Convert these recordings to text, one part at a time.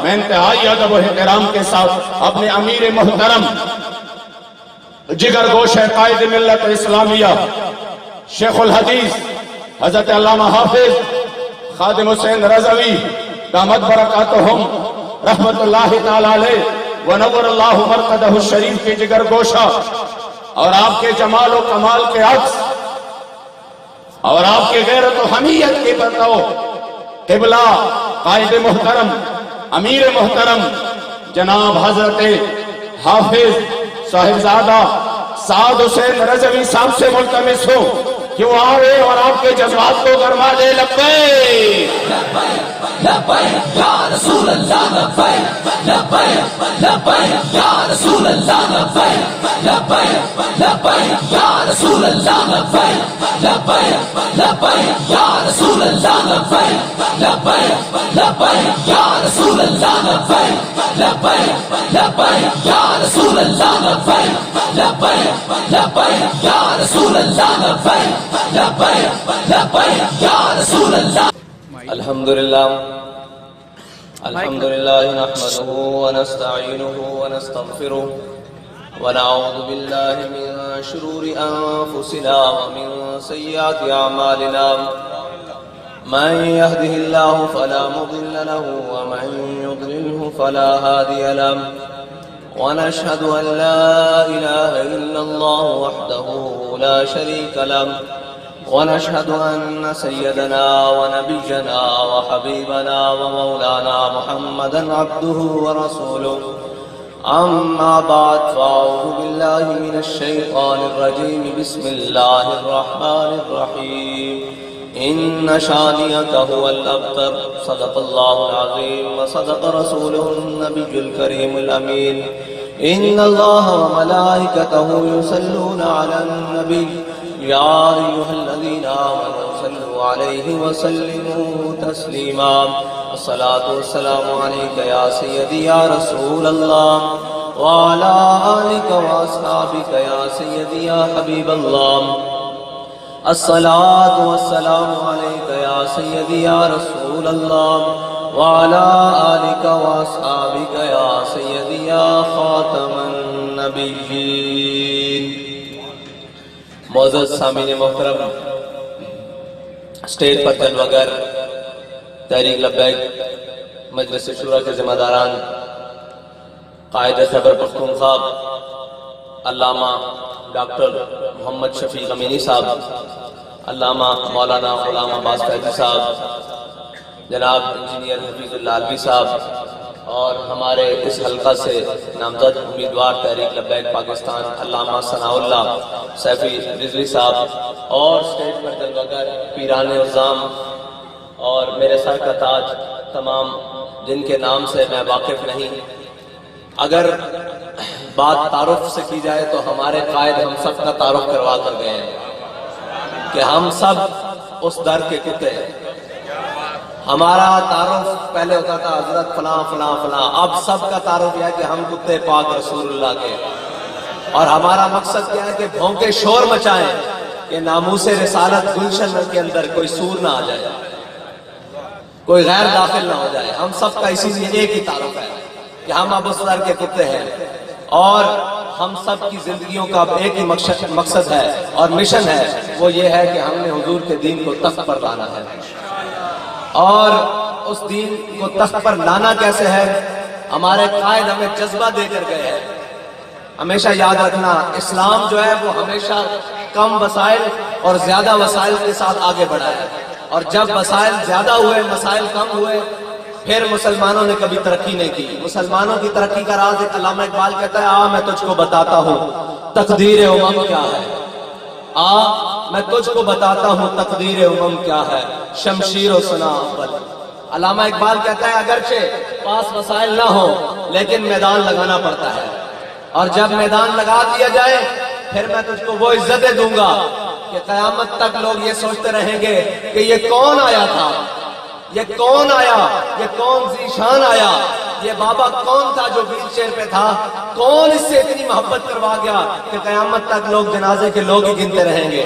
میں انتہائی ادب و احترام کے ساتھ اپنے امیر محترم جگر گوش قائد ملت اسلامیہ شیخ الحدیث حضرت علامہ حافظ خادم حسین رضوی دامت برکاتہم رحمت اللہ تعالی علیہ ونور اللہ مرقدہ الشریف کے جگر گوشہ اور آپ کے جمال و کمال کے عکس اور آپ کے غیرت و حمیت کے بتاؤ قبلہ قائد محترم امیر محترم جناب حضرت حافظ صاحبزادہ سعد حسین رضوی صاحب سے ملتمس ہو کہ وہ آوے اور آپ کے جذبات کو گرما دے. لبیک لبیک یا رسول اللہ لبیک لبیک لبیک یا رسول اللہ لبیک لبیک لبیک یا رسول اللہ لبیک لبیک لبیک یا رسول اللہ لبیک لبیک لبیک یا رسول اللہ لبیک لبیک لبیک یا رسول اللہ لبیک لبیک لبیک یا رسول اللہ لبیک لبیک لبیک یا رسول اللہ. الحمدللہ نحمده ونستعینه ونستغفره ونعوذ باللہ من شرور انفسنا ومن سیئات اعمالنا من يهده الله فلا مضل له ومن يضلله فلا هادي له ونشهد ان لا اله الا الله وحده لا شريك له ونشهد أن سيدنا ونبينا وحبيبنا ومولانا محمدا عبده ورسوله. أما بعد فأعوذ بالله من الشيطان الرجيم. بسم الله الرحمن الرحيم. إن شانئك هو الأبتر. صدق الله العظيم وصدق رسوله النبي الكريم الأمين. إن الله وملائكته يصلون على النبي يا أيها الذين آمنوا صلوا عليه وسلموا تسليما. الصلاة والسلام عليك يا سيدي يا رسول الله وعلى آلك وأصحابك يا سيدي يا حبيب الله. الصلاة والسلام عليك يا سيدي يا رسول الله وعلى آلك وأصحابك يا سيدي يا خاتم النبيين. معزز سامعین محترم، اسٹیج پر جلوہ گر، تحریک لبیک مجلس شورا کے ذمہ داران، قائد خیبر پختونخوا علامہ ڈاکٹر محمد شفیق امینی صاحب، علامہ مولانا غلام عباس فیضی صاحب، جناب انجینئر حفیظ اللہ علوی صاحب اور ہمارے اس حلقہ سے نامزد امیدوار تحریک لبیک پاکستان علامہ ثناء اللہ سیفی رضوی صاحب اور اسٹیج پر جلوہ گر پیران عظام اور میرے سر کا تاج تمام جن کے نام سے میں واقف نہیں. اگر بات تعارف سے کی جائے تو ہمارے قائد ہم سب کا تعارف کروا کر گئے ہیں کہ ہم سب اس در کے کتے ہیں. ہمارا تعارف پہلے ہوتا تھا حضرت فلاں فلاں فلاں، اب سب کا تعارف یہ ہے کہ ہم کتے پاک رسول اللہ کے. اور ہمارا مقصد کیا ہے کہ بھونکے شور مچائیں کہ ناموس رسالت گلشن کے اندر کوئی سور نہ آ جائے، کوئی غیر داخل نہ ہو جائے. ہم سب کا اسی لیے ایک ہی تعارف ہے کہ ہم اب اس در کے کتے ہیں اور ہم سب کی زندگیوں کا ایک ہی مقصد ہے اور مشن ہے، وہ یہ ہے کہ ہم نے حضور کے دین کو تخت پر لانا ہے. اور اس دین کو تخت پر لانا کیسے ہے؟ ہمارے قائد ہمیں جذبہ دے کر گئے ہیں. ہمیشہ یاد رکھنا، اسلام جو ہے وہ ہمیشہ کم وسائل اور زیادہ وسائل کے ساتھ آگے بڑھا ہے. اور جب وسائل زیادہ ہوئے، مسائل کم ہوئے، پھر مسلمانوں نے کبھی ترقی نہیں کی. مسلمانوں کی ترقی کا راز ایک علامہ اقبال کہتا ہے، میں تجھ کو بتاتا ہوں تقدیر امم کیا ہے. میں تجھ کو بتاتا ہوں تقدیر امم کیا ہے، شمشیر و سنا اول. علامہ اقبال کہتا ہے اگرچہ پاس وسائل نہ ہو لیکن میدان لگانا پڑتا ہے، اور جب میدان لگا دیا جائے پھر میں تجھ کو وہ عزتیں دوں گا کہ قیامت تک لوگ یہ سوچتے رہیں گے کہ یہ کون آیا تھا، یہ کون آیا، یہ کون ذیشان آیا، یہ بابا کون تھا جو ویل چیئر پہ تھا، کون اس سے اتنی محبت کروا گیا کہ قیامت تک لوگ جنازے کے لوگ ہی گنتے رہیں گے.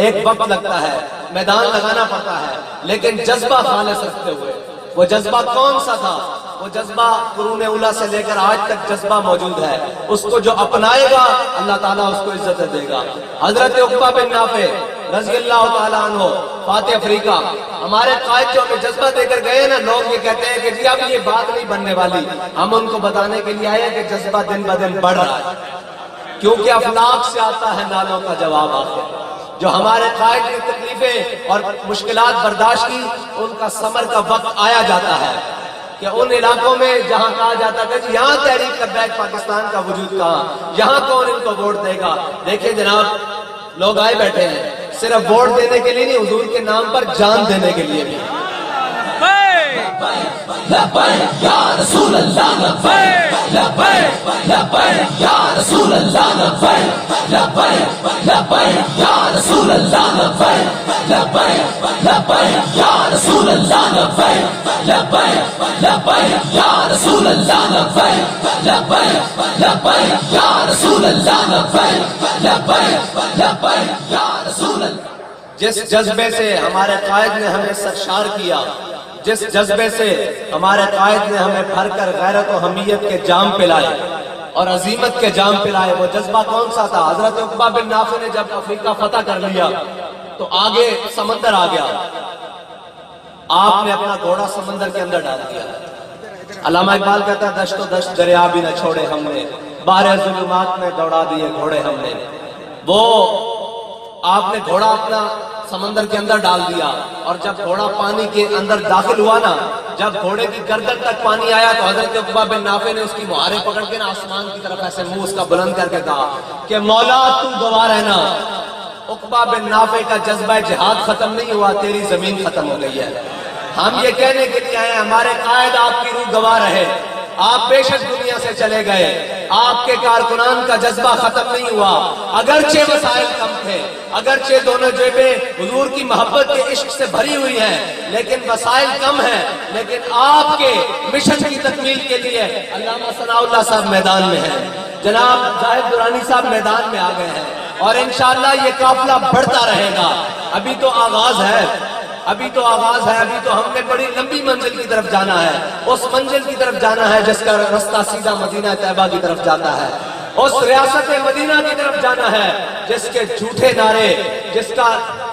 ایک وقت لگتا ہے، میدان لگانا پڑتا ہے، لیکن جذبہ خالص رکھتے ہوئے. وہ جذبہ کون سا تھا؟ وہ جذبہ قرون اولیٰ سے لے کر آج تک جذبہ موجود ہے. اس کو جو اپنائے گا اللہ تعالیٰ اس کو عزت دے گا. حضرت عقبہ بن نافع رضی اللہ تعالیٰ عنہ فاتح افریقہ ہمارے قائد جو ہمیں جذبہ دے کر گئے نا، لوگ یہ کہتے ہیں کہ جی اب یہ بات نہیں بننے والی. ہم ان کو بتانے کے لیے آئے ہیں کہ جذبہ دن بدن بڑھ رہا ہے، کیونکہ افلاک سے آتا ہے نالوں کا جواب. آخر جو ہمارے قائد نے تکلیفیں اور مشکلات برداشت کی، ان کا ثمر کا وقت آیا جاتا ہے کہ ان علاقوں میں جہاں کہا جاتا ہے کہ یہاں تحریک لبیک پاکستان کا وجود کہاں، یہاں کون ان کو ووٹ دے گا. دیکھیں جناب، لوگ آئے بیٹھے ہیں صرف ووٹ دینے کے لیے نہیں، حضور کے نام پر جان دینے کے لیے بھی. لبیک یا رسول اللہ لبیک لبیک لبیک یا رسول اللہ لبیک لبیک لبیک یا رسول اللہ لبیک لبیک لبیک یا رسول اللہ لبیک لبیک لبیک یا رسول اللہ لبیک لبیک لبیک یا رسول اللہ لبیک لبیک لبیک یا رسول اللہ. جس جذبے سے ہمارے قائد نے ہمیں سرشار کیا، جس جذبے سے ہمارے قائد نے ہمیں بھر کر غیرت و حمیت کے جام پلائے اور عظیمت کے جام پلائے، وہ جذبہ کون سا تھا؟ حضرت عقبہ بن نافع نے جب افریقہ فتح کر لیا تو آگے سمندر آ گیا، آپ نے اپنا گھوڑا سمندر کے اندر ڈال دیا. علامہ اقبال کہتا ہے دشت و دشت دریا بھی نہ چھوڑے ہم نے، بارے ظلمات میں دوڑا دیے گھوڑے ہم نے. وہ آپ نے گھوڑا اپنا سمندر کے اندر ڈال دیا، اور جب گھوڑا پانی کے اندر داخل ہوا نا، جب گھوڑے کی گردن تک پانی آیا تو حضرت عقبہ بن نافع نے اس کی مہارے پکڑ کے نا آسمان کی طرف ایسے منہ اس کا بلند کر کے کہا کہ مولا تو گواہ رہنا، عقبہ بن نافع کا جذبہ جہاد ختم نہیں ہوا، تیری زمین ختم ہو گئی ہے. ہم یہ کہنے کے لیے آئے ہمارے قائد آپ کی روح گواہ رہے، آپ بے شک دنیا سے چلے گئے، آپ کے کارکنان کا جذبہ ختم نہیں ہوا. اگرچہ وسائل کم تھے، اگرچہ دونوں جیبیں حضور کی محبت کے عشق سے بھری ہوئی ہیں، لیکن وسائل کم ہیں، لیکن آپ کے مشن کی تکمیل کے لیے علامہ ثناء اللہ صاحب میدان میں ہیں، جناب زاہد درانی صاحب میدان میں آ گئے ہیں، اور انشاءاللہ یہ قافلہ بڑھتا رہے گا. ابھی تو آغاز ہے، ابھی تو آغاز ہے، ابھی تو ہم نے بڑی لمبی منزل کی طرف جانا ہے. اس منزل کی طرف جانا ہے جس کا رستہ سیدھا مدینہ طیبہ کی طرف جاتا ہے. اس ریاست مدینہ کی طرف جانا ہے جس کے جھوٹے نعرے، جس کا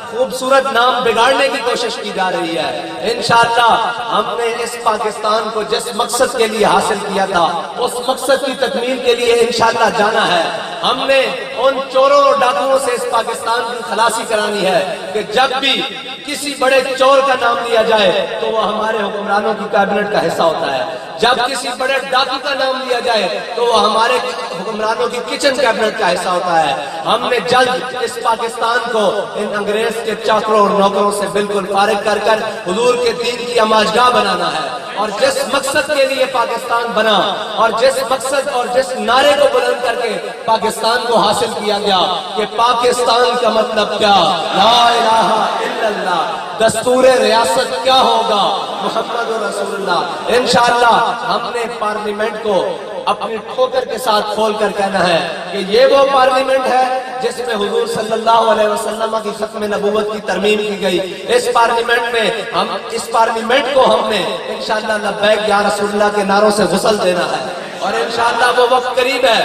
خوبصورت نام بگاڑنے کی کوشش کی جا رہی ہے. انشاءاللہ ہم نے اس پاکستان کو جس مقصد کے لیے حاصل کیا تھا، اس مقصد کی تکمیل کے لیے انشاءاللہ جانا ہے. ہم نے ان چوروں اور ڈاکوؤں سے اس پاکستان کی خلاصی کرانی ہے کہ جب بھی کسی بڑے چور کا نام لیا جائے تو وہ ہمارے حکمرانوں کی کابینٹ کا حصہ ہوتا ہے. جب کسی بڑے ڈاکو کا نام لیا جائے تو وہ ہمارے حکمرانوں کی کچن کابینٹ کا حصہ ہوتا ہے. ہم نے جلد اس پاکستان کو ان انگریز کے چاکروں اور نوکروں سے بالکل فارغ کر کر حضور کے دین کی اماجگاہ بنانا ہے. اور جس مقصد کے لیے پاکستان بنا، اور جس مقصد اور جس نعرے کو بلند کر کے پاکستان کو حاصل کیا گیا کہ پاکستان کا مطلب کیا، لا الہ الا اللہ، دستور ریاست کیا ہوگا، محمد رسول اللہ. انشاءاللہ ہم نے پارلیمنٹ کو اپنی ٹھوکر کے ساتھ کھول کر کہنا ہے کہ یہ وہ پارلیمنٹ ہے جس میں حضور صلی اللہ علیہ وسلم کی ختم نبوت کی ترمیم کی گئی. اس پارلیمنٹ میں اس پارلیمنٹ کو ہم نے انشاءاللہ لبیک یا رسول اللہ کے نعروں سے غسل دینا ہے، اور انشاءاللہ وہ وقت قریب ہے،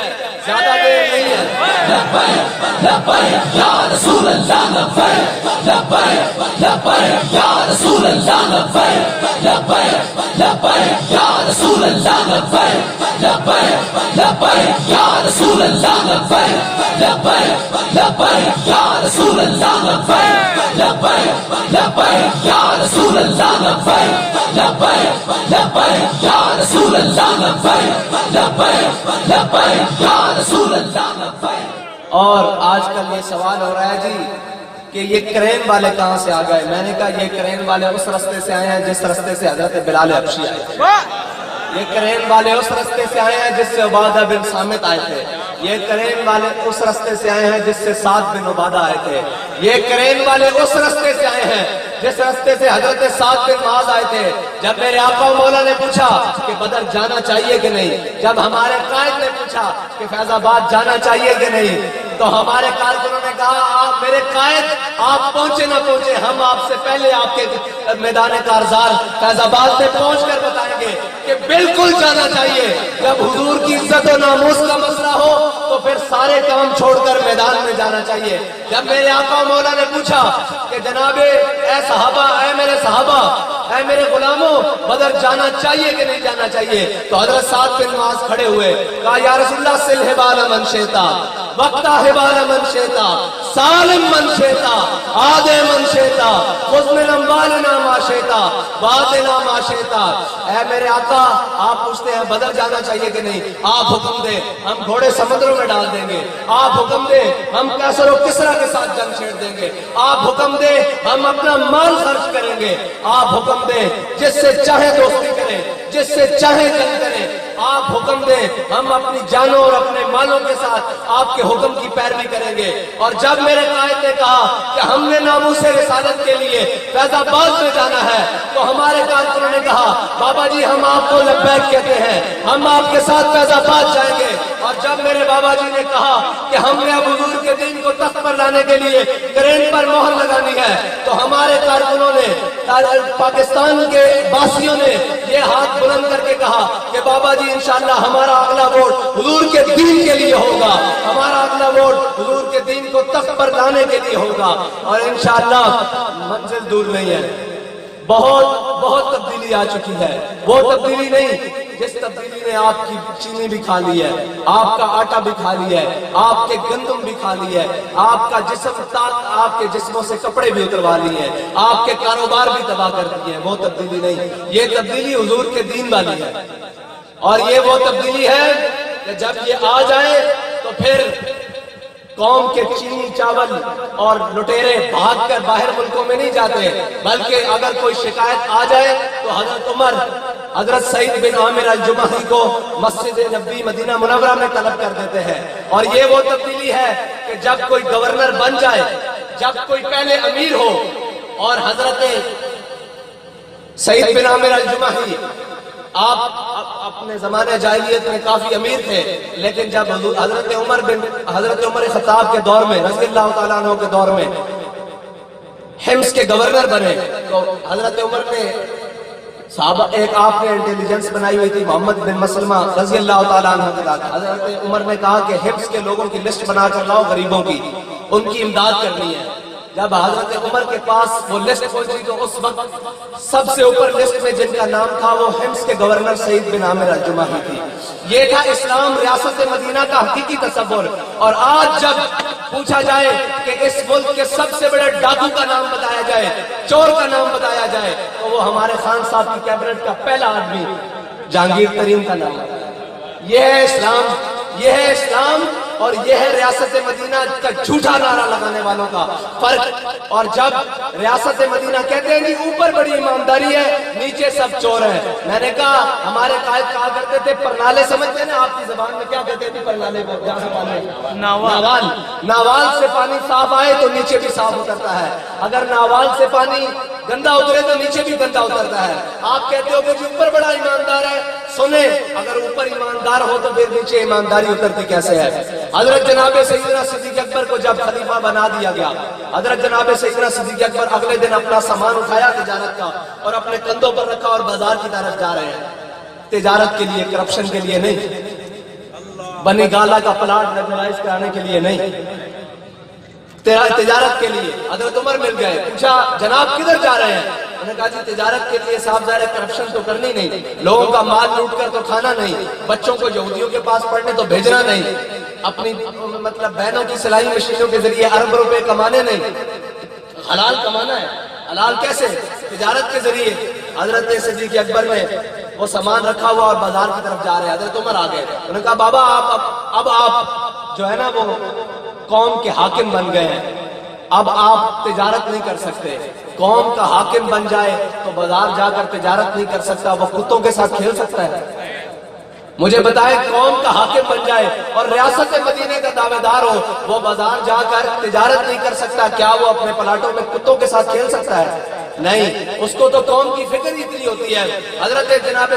زیادہ دیر نہیں ہے. لبیک لبیک یا رسول اللہ لبیک لبیک لبیک یا رسول اللہ لبیک لبیک لبیک یا رسول اللہ لبیک لبیک لبیک یا رسول اللہ لبیک لبیک لبیک یا رسول اللہ لبیک لبیک لبیک یا رسول اللہ لبیک لبیک لبیک یا رسول اللہ لبیک لبیک لبیک یا رسول اللہ لبیک. اور آج کل یہ سوال ہو رہا ہے جی کہ یہ کرین والے کہاں سے آ گئے. میں نے کہا یہ کرین والے اس رستے سے آئے ہیں جس رستے سے حضرت بلال حبشی آئے تھے. یہ کرین والے اس رستے سے آئے ہیں جس سے عبادہ بن صامت آئے تھے. یہ کرین والے اس رستے سے آئے ہیں جس سے سعد بن عبادہ آئے تھے. یہ کرین والے اس رستے سے آئے ہیں جس راستے سے حضرت سعد بن معاذ آئے تھے، جب میرے آقا و مولا نے پوچھا کہ بدر جانا چاہیے کہ نہیں، جب ہمارے قائد نے پوچھا کہ فیض آباد جانا چاہیے کہ نہیں، تو ہمارے کارکنوں نے کہا آپ میرے قائد آپ پہنچے نہ پہنچے، ہم آپ سے پہلے آپ کے میدان کارزار فیض آباد میں پہنچ کر بتائیں گے کہ بالکل جانا چاہیے۔ جب حضور کی عزت و ناموس کا مسئلہ ہو تو پھر سارے کام چھوڑ کر میدان میں جانا چاہیے۔ جب میرے آقا و مولا نے پوچھا کہ جناب اے صحابہ، اے میرے صحابہ، اے میرے غلاموں، بدر جانا چاہیے کہ نہیں جانا چاہیے، تو حضرت سعد بن معاذ کھڑے ہوئے، کہا یا رسول اللہ سل حبال من شئتا وقتا حبال من شئتا سالم من شئتا عاد من شئتا خذ من اموالنا ما شئتا وآتنا ما شئتا۔ اے میرے آقا آپ پوچھتے ہیں بدر جانا چاہیے کہ نہیں، آپ حکم دیں ہم گھوڑے سمندروں میں ڈال دیں گے، آپ حکم دیں ہم کیسر و کسرا کے ساتھ جنگ چھیڑ دیں گے، آپ حکم دیں ہم اپنا مال خرچ کریں گے، آپ حکم دیں جس سے چاہے دوستی کریں، جس سے چاہے جنگ کریں، آپ حکم دیں ہم اپنی جانوں اور اپنے مالوں کے ساتھ آپ کے حکم کی پیروی کریں گے۔ اور جب میرے قائد نے کہا کہ ہم نے ناموس رسالت کے لیے فیض آباد میں جانا ہے، تو ہمارے کارکنوں نے کہا بابا جی ہم آپ کو لبیک کہتے ہیں، ہم آپ کے ساتھ فیض آباد جائیں گے۔ اور جب میرے بابا جی نے کہا کہ ہم نے اب حضور کے دین کو تخت پر لانے کے لیے کرین پر مہر لگانی ہے، تو ہمارے کارکنوں نے، پاکستان کے باسیوں نے یہ ہاتھ بلند کر کے کہا کہ بابا جی انشاءاللہ ہمارا اگلا ووٹ حضور کے دین کے لیے ہوگا، ہمارا اگلا ووٹ حضور کے دین کو تخت پر لانے کے لیے ہوگا، اور انشاءاللہ منزل دور نہیں ہے۔ بہت تبدیلی آ چکی ہے، وہ تبدیلی نہیں جس تبدیلی نے آپ کی چینی بھی کھا لی ہے، آپ کا آٹا بھی کھا لیا ہے، آپ کے گندم بھی کھا لی ہے، آپ کا جسم آپ کے جسموں سے کپڑے بھی اتروا لیے ہیں، آپ کے کاروبار بھی تباہ کر دیے ہیں۔ وہ تبدیلی نہیں، یہ تبدیلی حضور کے دین والی ہے، اور یہ وہ تبدیلی ہے کہ جب یہ آ جائے تو پھر قوم کے چینی چاول اور لٹیرے بھاگ کر باہر ملکوں میں نہیں جاتے، بلکہ اگر کوئی شکایت آ جائے تو حضرت عمر حضرت سعید بن عامر الجمحی کو مسجد نبوی مدینہ منورہ میں طلب کر دیتے ہیں۔ اور یہ وہ تبدیلی ہے کہ جب کوئی گورنر بن جائے، جب کوئی پہلے امیر ہو، اور حضرت سعید بن عامر الجمحی آپ اپنے زمانے جاہلیت میں کافی امیر تھے، لیکن جب حضرت عمر خطاب کے دور میں، رضی اللہ تعالیٰ عنہ کے دور میں حمص کے گورنر بنے، تو حضرت عمر نے صحابہ، ایک آپ نے انٹیلیجنس بنائی ہوئی تھی محمد بن مسلمہ رضی اللہ تعالیٰ عنہ کے ساتھ، حضرت عمر نے کہا کہ حمص کے لوگوں کی لسٹ بنا کر لاؤ، غریبوں کی، ان کی امداد کرنی ہے۔ جب حضرت عمر کے پاس وہ لسٹ پہنچی تو اس وقت سب سے اوپر لسٹ میں جن کا نام تھا وہ حمص کے گورنر سعید بن عامر الجمحی تھی۔ یہ تھا اسلام ریاست مدینہ کا حقیقی تصور۔ اور آج جب پوچھا جائے کہ اس ملک کے سب سے بڑے ڈاکو کا نام بتایا جائے، چور کا نام بتایا جائے، تو وہ ہمارے خان صاحب کی کیبنٹ کا پہلا آدمی جہانگیر ترین کا نام ہے۔ یہ ہے اسلام، یہ ہے اسلام، اور یہ ہے ریاست مدینہ کا جھوٹا نعرہ لگانے والوں کا فرق۔ اور جب ریاست مدینہ کہتے ہیں کہ اوپر بڑی ایمانداری ہے، نیچے سب چور ہیں، میں نے کہا ہمارے قائد کہا کرتے تھے پرنالے، سمجھتے ہیں نا آپ کی زبان میں کیا کہتے تھے پرنالے کو؟ جہاں سے پانی ناوال سے پانی صاف آئے تو نیچے بھی صاف اترتا ہے، اگر ناوال سے پانی گندا اترے تو نیچے بھی گندا اترتا ہے۔ آپ کہتے ہو کہ جو اوپر بڑا ایماندار ہے، سنیں اگر اوپر ایماندار ہو تو پھر نیچے ایمانداری اترتی کیسے ہے؟ حضرت جناب سیدنا صدیق اکبر کو جب خلیفہ بنا دیا گیا، حضرت جناب سیدنا صدیق اکبر اگلے دن اپنا سامان اٹھایا تجارت کا اور اپنے کندھوں پر رکھا اور بازار کی طرف جا رہے ہیں، تجارت کے لیے، کرپشن کے لیے نہیں، بنی گالا کا پلاٹ ریگولائز کرانے کے لیے نہیں، تجارت کے لیے۔ حضرت عمر مل گئے، پوچھا جناب کدھر جا رہے ہیں؟ انہوں نے کہا جی تجارت کے لیے، صاحب ظاہر کرپشن تو کرنی نہیں، لوگوں کا مال لوٹ کر تو کھانا نہیں، بچوں کو یہودیوں کے پاس پڑھنے تو بھیجنا نہیں، اپنی مطلب بہنوں کی سلائی مشینوں کے ذریعے ارب روپے کمانے نہیں، حلال کمانا ہے۔ حلال کیسے؟ تجارت کے ذریعے۔ حضرت صدیق اکبر میں وہ سامان رکھا ہوا اور بازار کی طرف جا رہے ہیں، حضرت عمر آ گئے، انہوں نے کہا بابا اب آپ جو ہے نا وہ قوم کے حاکم بن گئے ہیں، اب آپ تجارت نہیں کر سکتے، قوم کا حاکم بن جائے تو بازار جا کر تجارت نہیں کر سکتا، وہ کتوں کے ساتھ کھیل سکتا ہے؟ مجھے بتائے قوم کا حاکم بن جائے اور ریاست مدینہ کا دعوے دار ہو، وہ بازار جا کر تجارت نہیں کر سکتا، کیا وہ اپنے پلاٹوں میں کتوں کے ساتھ کھیل سکتا ہے؟ نہیں، اس کو تو قوم کی فکر ہی اتنی ہوتی ہے۔ حضرت جناب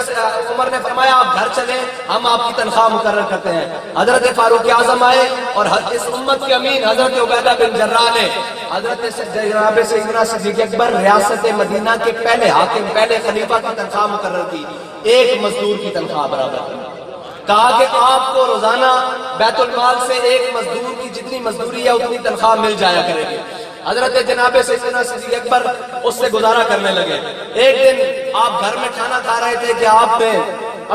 عمر نے فرمایا آپ گھر چلیں، ہم آپ کی تنخواہ مقرر کرتے ہیں۔ حضرت فاروق اعظم آئے اور اس امت کے امین حضرت عبیدہ بن جراح نے حضرت جناب سیدنا صدیق اکبر ریاست مدینہ کے پہلے حاکم، پہلے خلیفہ کی تنخواہ مقرر کی، ایک مزدور کی تنخواہ برابر کی۔ کہا کہ آپ کو روزانہ بیت المال سے ایک مزدور کی جتنی مزدوری ہے اتنی تنخواہ مل جایا کرے گی۔ حضرت جناب سیدنا صدیق اکبر اس سے گزارا کرنے لگے۔ ایک دن آپ گھر میں کھانا کھا رہے تھے کہ آپ نے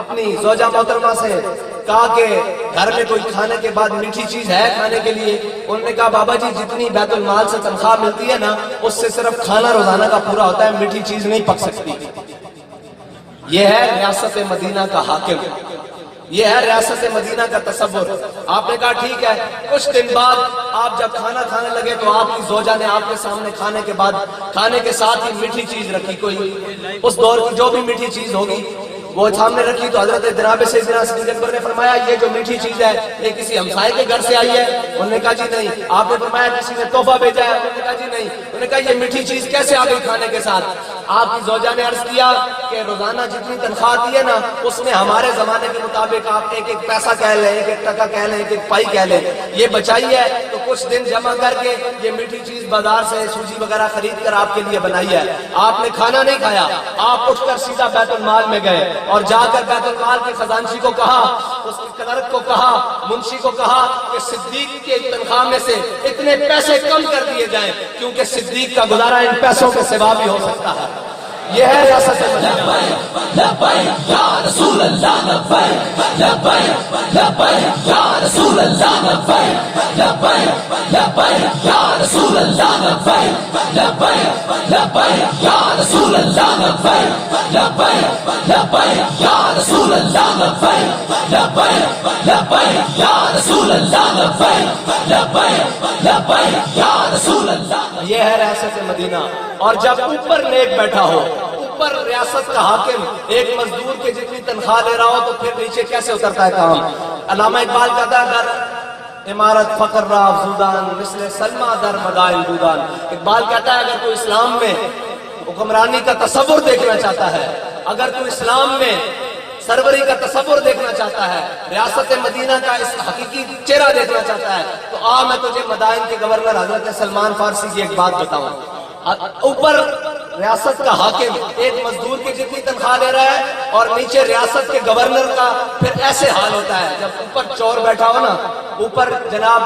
اپنی زوجہ محترمہ سے کہا کہ گھر میں کوئی کھانے کے بعد میٹھی چیز ہے کھانے کے لیے؟ انہوں نے کہا بابا جی جتنی بیت المال سے تنخواہ ملتی ہے نا اس سے صرف کھانا روزانہ کا پورا ہوتا ہے، میٹھی چیز نہیں پک سکتی۔ یہ ہے ریاست مدینہ کا حاکم، یہ ہے ریاست مدینہ کا تصور۔ آپ نے کہا ٹھیک ہے۔ کچھ دن بعد آپ جب کھانا کھانے لگے تو آپ کی زوجہ نے آپ کے سامنے کھانے کے بعد کھانے کے ساتھ ہی میٹھی چیز رکھی، کوئی اس دور کی جو بھی میٹھی چیز ہوگی وہ سامنے رکھی۔ تو حضرت جناب سیدنا صدیق اکبر نے فرمایا یہ جو میٹھی چیز ہے یہ کسی ہمسائے کے گھر سے آئی ہے؟ انہوں نے کہا جی نہیں۔ آپ نے فرمایا کسی نے تحفہ بھیجا ہے؟ انہوں نے کہا جی نہیں۔ انہوں نے کہا یہ میٹھی چیز کیسے آ گئی کھانے کے ساتھ؟ آپ کی زوجہ نے عرض کیا کہ روزانہ جتنی تنخواہ آتی ہے نا اس میں ہمارے زمانے کے مطابق آپ ایک ایک پیسہ کہہ لیں، ایک ایک ٹکا کہہ لیں، ایک ایک پائی کہہ لیں، یہ بچائی ہے تو کچھ دن جمع کر کے یہ میٹھی چیز بازار سے سوجی وغیرہ خرید کر آپ کے لیے بنائی ہے۔ آپ نے کھانا نہیں کھایا، آپ اٹھ کر سیدھا بیت المال میں گئے اور جا کر بیت المال کے خزانچی کو کہا، اس کے کلرک کو کہا، منشی کو کہا کہ صدیق کے تنخواہ میں سے اتنے پیسے کم کر دیے جائیں کیونکہ صدیق کا گزارا ان پیسوں کے سوا بھی ہو سکتا ہے۔ یہ ہے ریاست مدینہ۔ لبیک یا رسول اللہ لبیک، لبیک لبیک یا رسول اللہ لبیک، لبیک لبیک یا رسول اللہ لبیک، لبیک لبیک یا رسول اللہ لبیک، لبیک لبیک یا رسول اللہ لبیک، لبیک لبیک یا رسول اللہ لبیک، لبیک لبیک یا رسول اللہ۔ یہ ہے ریاست مدینہ۔ اور جب اوپر نیک بیٹھا ہو، اوپر ریاست کا حاکم ایک مزدور کے جتنی تنخواہ لے رہا ہو تو پھر نیچے کیسے اترتا ہے کام؟ علامہ اقبال کہتا ہے در عمارت فقر را افزودان مثل سلمہ در مدائن دودان۔ اقبال کہتا ہے اگر تو اسلام میں حکمرانی کا تصور دیکھنا چاہتا ہے، اگر تو اسلام میں سروری کا تصور دیکھنا چاہتا ہے، ریاست مدینہ کا اس حقیقی چہرہ دیکھنا چاہتا ہے تو آ میں تجھے مدائن کے گورنر حضرت سلمان فارسی کی ایک بات بتاؤں۔ اوپر ریاست کا حاکم ایک مزدور کی جتنی تنخواہ لے رہا ہے اور نیچے ریاست کے گورنر کا پھر ایسے حال ہوتا ہے جب اوپر چور بیٹھا ہو نا، اوپر جناب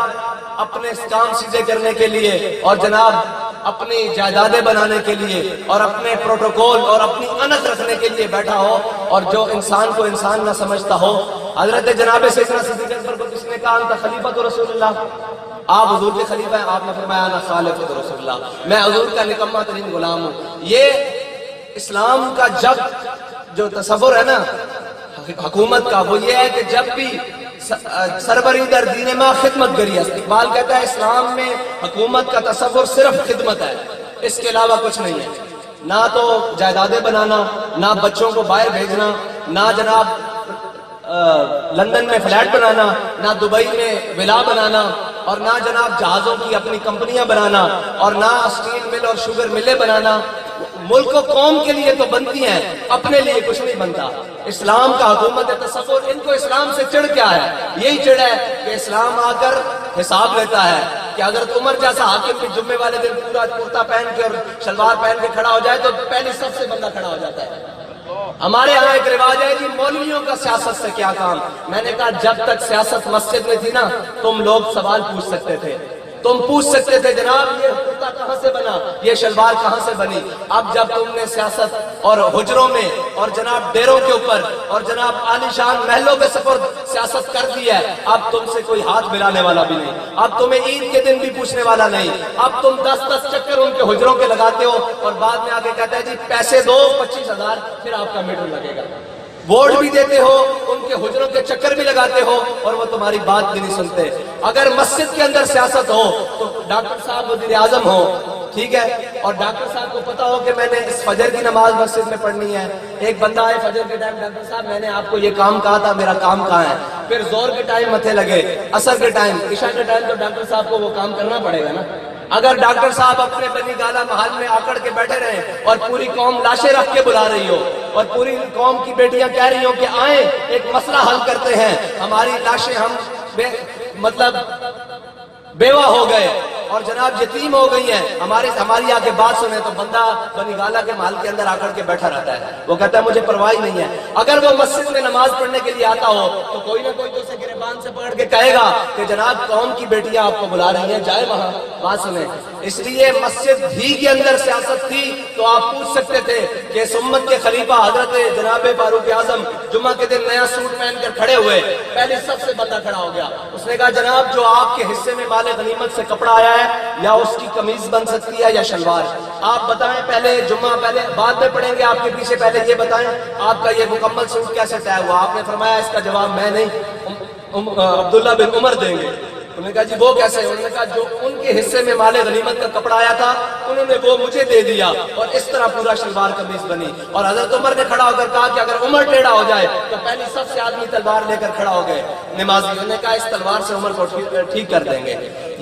اپنے کام سیدھے کرنے کے لیے اور جناب اپنی جائیدادیں بنانے کے لیے اور اپنے پروٹوکول اور اپنی انک رکھنے کے لیے بیٹھا ہو اور جو انسان کو انسان نہ سمجھتا ہو۔ حضرت جناب سیدنا صدیق اکبر کو کس نے کہا انت خلیفۃ رسول اللہ، آپ حضور کے خلیفہ ہیں؟ آپ نے فرمایا انا خلیفۃ رسول اللہ، میں حضور کا نکمہ ترین غلام ہوں۔ یہ اسلام کا جب جو تصور ہے نا حکومت کا وہ یہ ہے کہ جب بھی سربری در دین ما خدمت گری ہے۔ اقبال کہتا ہے اسلام میں حکومت کا تصور صرف خدمت ہے، اس کے علاوہ کچھ نہیں ہے۔ نہ تو جائیدادیں بنانا، نہ بچوں کو باہر بھیجنا، نہ جناب لندن میں فلیٹ بنانا، نہ دبئی میں ولا بنانا، اور نہ جناب جہازوں کی اپنی کمپنیاں بنانا، اور نہ اسٹیل مل اور شوگر ملیں بنانا۔ ملک و قوم کے لیے تو بنتی ہیں، اپنے لیے کچھ نہیں بنتا۔ اسلام کا حکومت تصور، ان کو اسلام سے چڑھ کیا ہے؟ یہی چڑھ ہے کہ اسلام آ کر حساب لیتا ہے کہ حضرت عمر جیسا حاکم بھی جمعے والے دن پورا کرتا پہن کے اور شلوار پہن کے کھڑا ہو جائے تو پہلے سب سے بندہ کھڑا ہو جاتا ہے۔ ہمارے ہاں ایک رواج ہے جی مولویوں کا سیاست سے کیا کام؟ میں نے کہا جب تک سیاست مسجد میں تھی نا تم لوگ سوال پوچھ سکتے تھے، تم پوچھ سکتے تھے جناب یہ کرتا کہاں سے بنا، یہ شلوار کہاں سے بنی۔ اب جب تم نے سیاست اور حجروں میں اور جناب ڈیروں کے اوپر اور جناب عالی شان محلوں کے سفر سیاست کر دی ہے، اب تم سے کوئی ہاتھ ملانے والا بھی نہیں، اب تمہیں عید کے دن بھی پوچھنے والا نہیں۔ اب تم 10 چکر ان کے حجروں کے لگاتے ہو اور بعد میں آگے کہتا ہے جی پیسے دو 25,000 پھر آپ کا میٹر لگے گا۔ ووٹ بھی دیتے ہو، ان کے حجروں کے چکر بھی لگاتے ہو اور وہ تمہاری بات بھی نہیں سنتے۔ اگر مسجد کے اندر سیاست ہو تو ڈاکٹر صاحب وزیر اعظم ہو، ٹھیک ہے، اور ڈاکٹر صاحب کو پتا ہو کہ میں نے اس فجر کی نماز مسجد میں پڑھنی ہے، ایک بندہ آئے فجر کے ٹائم ڈاکٹر صاحب میں نے آپ کو یہ کام کہا تھا، میرا کام کہاں ہے؟ پھر زور کے ٹائم متھے لگے، عصر کے ٹائم، عشاء کے ٹائم تو ڈاکٹر صاحب کو وہ کام کرنا پڑے گا نا۔ اگر ڈاکٹر صاحب اپنے بنی گالا محل میں آکڑ کے بیٹھے رہے اور پوری قوم لاشیں رکھ کے بلا رہی ہو اور پوری قوم کی بیٹیاں کہہ رہی ہوں کہ آئیں ایک مسئلہ حل کرتے ہیں، ہماری لاشیں ہم مطلب بیوہ ہو گئے اور جناب یتیم ہو گئی ہیں، ہماری آگے بات سنیں تو بندہ بنی گالا کے محل کے اندر آ کر کے بیٹھا رہتا ہے، وہ کہتا ہے مجھے پرواہ نہیں ہے۔ اگر وہ مسجد میں نماز پڑھنے کے لیے آتا ہو تو کوئی نہ کوئی تو اسے گریبان سے پکڑ کے کہے گا کہ جناب قوم کی بیٹیاں آپ کو بلا رہی ہیں، جائے وہاں بات سنیں۔ اس لیے مسجد ہی کے اندر سیاست تھی تو آپ پوچھ سکتے تھے کہ اس امت کے خلیفہ حضرت جناب فاروق اعظم جمعہ کے دن نیا سوٹ پہن کر کھڑے ہوئے، پہلے سب سے بندہ کھڑا ہو گیا، اس نے کہا جناب جو آپ کے حصے میں مال غنیمت سے کپڑا آیا ہے یا اس کی قمیض بن سکتی ہے یا شلوار، آپ بتائیں، پہلے جمعہ پہلے بعد میں پڑھیں گے آپ کے پیچھے، پہلے یہ بتائیں آپ کا یہ مکمل سوٹ کیسے طے ہوا؟ آپ نے فرمایا اس کا جواب میں نہیں، عبداللہ بن عمر دیں گے۔ انہوں نے کہا جی وہ کیسے؟ انہوں نے کہا جو ان کے حصے میں مال غنیمت کا کپڑا آیا تھا انہوں نے وہ مجھے دے دیا اور اس طرح پورا شلوار قمیض بنی۔ اور حضرت عمر نے کھڑا ہو کر کہا کہ اگر عمر ٹیڑھا ہو جائے تو پہلی سب سے آدمی تلوار لے کر کھڑا ہو گئے نمازی، انہوں نے کہا اس تلوار سے عمر کو ٹھیک کر دیں گے۔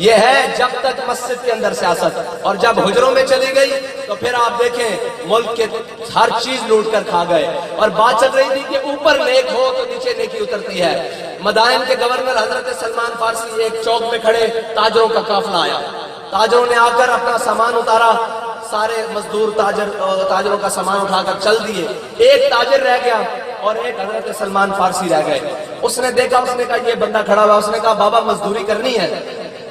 یہ ہے جب تک مسجد کے اندر سیاست، اور جب حجروں میں چلی گئی تو پھر آپ دیکھیں ملک کے ہر چیز لوٹ کر کھا گئے، اور بات چل رہی تھی کہ اوپر نیک ہو تو نیچے نیکی اترتی ہے۔ مدائن کے گورنر حضرت سلمان فارسی ایک چوک میں کھڑے، تاجروں کا قافلہ آیا، تاجروں نے آ کر اپنا سامان اتارا، سارے مزدور تاجروں کا سامان اٹھا کر چل دیے، ایک تاجر رہ گیا اور ایک حضرت سلمان فارسی رہ گئے۔ اس نے دیکھا، اس نے کہا یہ بندہ کھڑا ہوا، اس نے کہا بابا مزدوری کرنی ہے؟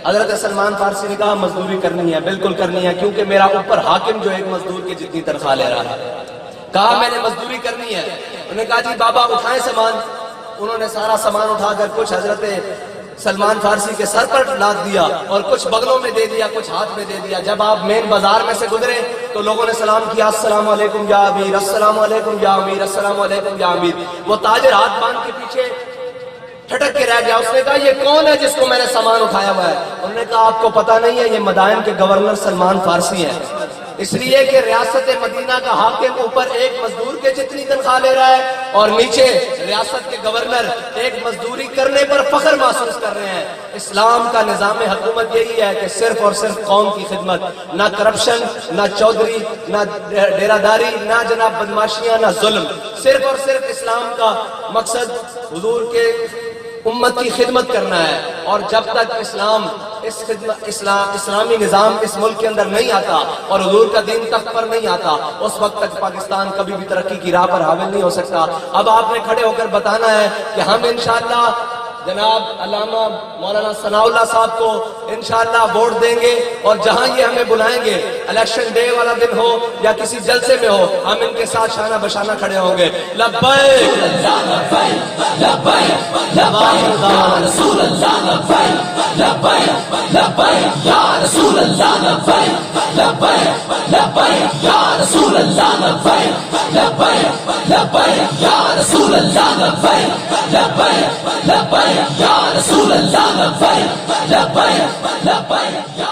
حضرت سلمان فارسی نے کہا مزدوری کرنی ہے، بالکل کرنی ہے، کیونکہ میرا اوپر حاکم جو ایک مزدور کی جتنی تنخواہ لے رہا ہے۔ کہا میں نے مزدوری کرنی ہے۔ انہوں نے کہا جی بابا اٹھائیں سامان۔ انہوں نے سارا سامان اٹھا کر کچھ حضرت سلمان فارسی کے سر پر لاد دیا اور کچھ بغلوں میں دے دیا، کچھ ہاتھ میں دے دیا۔ جب آپ مین بازار میں سے گزرے تو لوگوں نے سلام کیا، السلام علیکم یا امیر، السلام علیکم یا امیر، السلام علیکم یا امیر۔ وہ تاجر ہاتھ باندھ کے پیچھے ٹھٹک کے رہ گیا۔ اس نے کہا یہ کون ہے جس کو میں نے سامان اٹھایا ہوا ہے؟ انہوں نے کہا آپ کو پتہ نہیں ہے، یہ مدائن کے گورنر سلمان فارسی ہیں، اس لیے کہ ریاست مدینہ کا حاکم اوپر ایک مزدور کے جتنی تنخواہ لے رہا ہے اور نیچے ریاست کے گورنر ایک مزدوری کرنے پر فخر محسوس کر رہے ہیں۔ اسلام کا نظام حکومت یہی ہے کہ صرف اور صرف قوم کی خدمت، نہ کرپشن، نہ چودھری، نہ ڈیرہ داری، نہ جناب بدماشیاں، نہ ظلم، صرف اور صرف اسلام کا مقصد حضور کے امت کی خدمت کرنا ہے۔ اور جب تک اسلامی نظام اس ملک کے اندر نہیں آتا اور حضور کا دین تخت پر نہیں آتا، اس وقت تک پاکستان کبھی بھی ترقی کی راہ پر حاول نہیں ہو سکتا۔ اب آپ نے کھڑے ہو کر بتانا ہے کہ ہم انشاءاللہ جناب علامہ مولانا ثناء اللہ صاحب کو انشاءاللہ ووٹ دیں گے، اور جہاں یہ ہمیں بلائیں گے، الیکشن ڈے والا دن ہو یا کسی جلسے میں ہو، ہم ان کے ساتھ شانہ بشانہ کھڑے ہوں گے۔ لبیک رسول اللہ لبیک لبیک لبیک یا رسول اللہ لبیک لبیک لبیک یا رسول اللہ لبیک لبیک لبیک یا رسول اللہ لبیک لبیک لبیک یا رسول اللہ لبیک لبیک لبیک یا